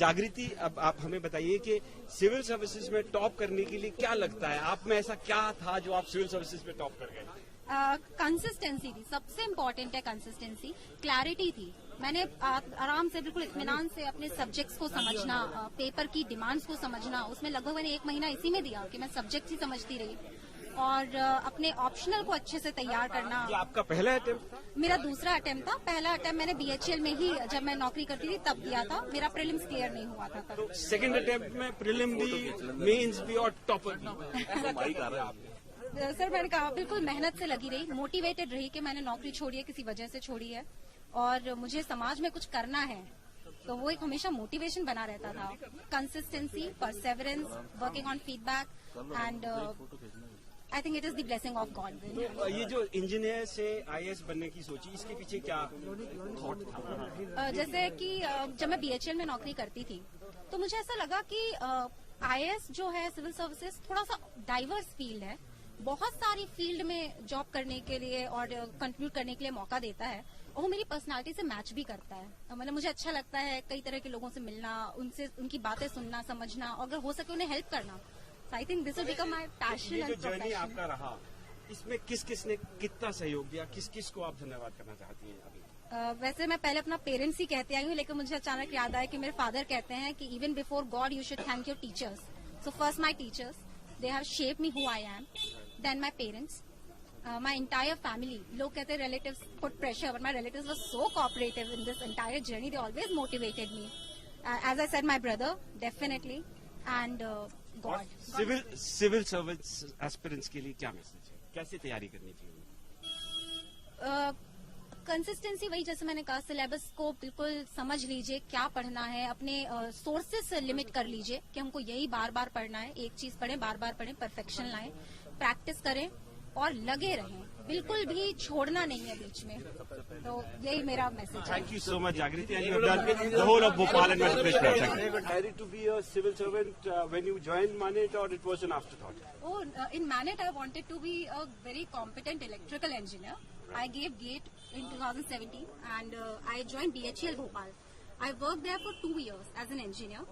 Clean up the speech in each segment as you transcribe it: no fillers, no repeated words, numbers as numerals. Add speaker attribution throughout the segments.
Speaker 1: जागृति, अब आप हमें बताइए कि सिविल सर्विसेज में टॉप करने के लिए क्या लगता है, आप में ऐसा क्या था जो आप सिविल सर्विसेज में टॉप कर गए?
Speaker 2: कंसिस्टेंसी थी, सबसे इम्पोर्टेंट है कंसिस्टेंसी। क्लैरिटी थी, मैंने आराम से बिल्कुल इत्मीनान से अपने सब्जेक्ट्स को समझना, पेपर की डिमांड्स को समझना, उसमें लगभग मैंने 1 महीना इसी में दिया कि मैं सब्जेक्ट ही समझती रही, और अपने ऑप्शनल को अच्छे से तैयार करना।
Speaker 1: ये आपका पहला अटेम्प्ट था?
Speaker 2: मेरा दूसरा अटेम्प्ट था। पहला अटेम्प्ट मैंने बीएचईएल में ही जब मैं नौकरी करती थी तब दिया था, मेरा प्रीलिम्स क्लियर नहीं हुआ था तब।
Speaker 1: तो सेकंड अटेम्प्ट में प्रीलिम भी, मेंस भी और टॉपर भी, ऐसा क्या किया आपने?
Speaker 2: सर मैंने कहा बिल्कुल मेहनत से लगी रही, मोटिवेटेड रही कि मैंने नौकरी छोड़ी है, किसी वजह से छोड़ी है और मुझे समाज में कुछ करना है, तो वो एक हमेशा मोटिवेशन बना रहता था। Consistency, Perseverance, working on feedback and I think it is the blessing of God.
Speaker 1: ये जो इंजीनियर से आईएएस बनने की सोची, इसके पीछे क्या थॉट था?
Speaker 2: जैसे कि जब मैं बीएचईएल में नौकरी करती थी तो मुझे ऐसा लगा कि आईएएस जो है सिविल सर्विसेज थोड़ा सा डाइवर्स फील्ड है, बहुत सारी फील्ड में जॉब करने के लिए और कंट्रीब्यूट करने के लिए मौका देता है, और वो मेरी पर्सनालिटी से मैच भी करता है। मतलब मुझे अच्छा लगता है कई तरह के लोगों से मिलना, उनसे उनकी बातें सुनना, समझना, और अगर हो सके उन्हें हेल्प करना। So I think this will become my passion and
Speaker 1: जो जर्नी
Speaker 2: profession.
Speaker 1: आपका रहा, इसमें किस किस ने कितना सहयोग दिया, किस किस को आप धन्यवाद करना चाहती हैं अभी?
Speaker 2: वैसे मैं पहले अपना पेरेंट्स ही कहती आई हूँ, लेकिन मुझे अचानक याद आया कि मेरे फादर कहते हैं कि even before God you should thank your teachers. So first my teachers, they have shaped me who I am, then my parents, my entire family. लोग कहते हैं relatives put pressure, but my relatives were so cooperative in this entire journey, they always motivated me. As I said, my brother definitely, and God.
Speaker 1: Civil service aspirants के लिए क्या message है, कैसे तैयारी करनी चाहिए?
Speaker 2: कंसिस्टेंसी, वही जैसे मैंने कहा, सिलेबस को बिल्कुल समझ लीजिए क्या पढ़ना है, अपने सोर्सेस से लिमिट कर लीजिए कि हमको यही बार बार पढ़ना है, एक चीज पढ़ें, बार बार पढ़ें, परफेक्शन लाएं, प्रैक्टिस करें और लगे रहें, बिल्कुल भी छोड़ना नहीं है बीच में। तो यही मेरा मैसेज है।
Speaker 1: Thank you so much, Jagriti, and you have done the whole of Bhopal and Madhya Pradesh.
Speaker 3: Have you ever decided to be a civil servant when you joined Manet, or it was an afterthought?
Speaker 2: Oh, in Manet, I wanted to be a very competent electrical engineer. I gave GATE in 2017 and I joined BHEL Bhopal. I worked there for 2 years as an engineer.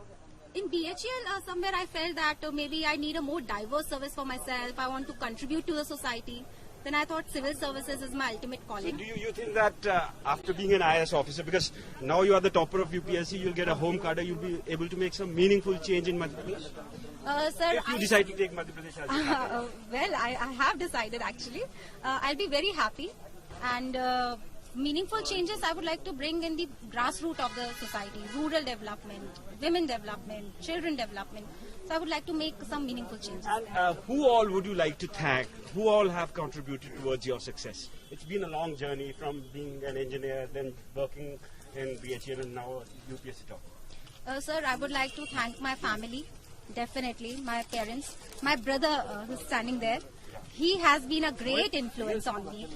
Speaker 2: In BHEL, somewhere I felt that maybe I need a more diverse service for myself. I want to contribute to the society. Then I thought civil services is my ultimate
Speaker 1: So
Speaker 2: calling.
Speaker 1: do you think that after being an IAS officer, because now you are the topper of UPSC, you'll get a home cadre, you'll be able to make some meaningful change in Madhya Pradesh?
Speaker 2: Sir,
Speaker 1: If you decide to take Madhya Pradesh as your capital.
Speaker 2: well, I have decided actually. I'll be very happy, and meaningful changes I would like to bring in the grassroots of the society, rural development, women development, children development. So I would like to make some meaningful changes.
Speaker 1: And who all would you like to thank? Who all have contributed towards your success? It's been a long journey from being an engineer, then working in BHEL, and now UPSC topper.
Speaker 2: Sir, I would like to thank my family, definitely, my parents, my brother who's standing there. He has been a great influence on me.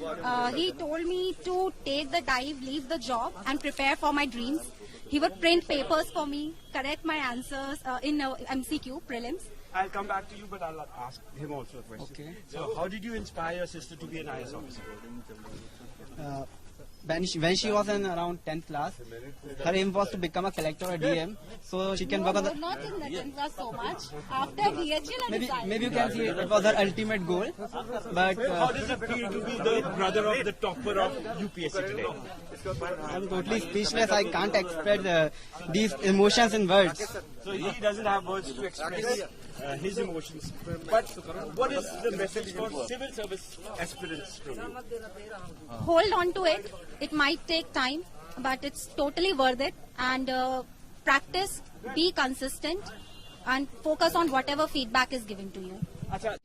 Speaker 2: He told me to take the dive, leave the job and prepare for my dreams. He would print papers for me, correct my answers in MCQ, prelims.
Speaker 1: I'll come back to you, but I'll ask him also a question.
Speaker 4: Okay.
Speaker 1: So how did you inspire your sister to be an IAS officer?
Speaker 4: When she was in around 10th class, her aim was to become a collector or DM, so she can work on the...
Speaker 2: Not in the 10th class so much. After BHL, I decided.
Speaker 4: Maybe you can see it was her ultimate goal, but
Speaker 1: How does it feel to be the brother of the topper of UPSC today?
Speaker 4: I'm totally speechless. I can't express these emotions in words.
Speaker 1: So he doesn't have words to express his emotions. But what is the message for civil service aspirants from you?
Speaker 2: Hold on to it. It might take time, but it's totally worth it. And practice, be consistent, and focus on whatever feedback is given to you.
Speaker 1: अच्छा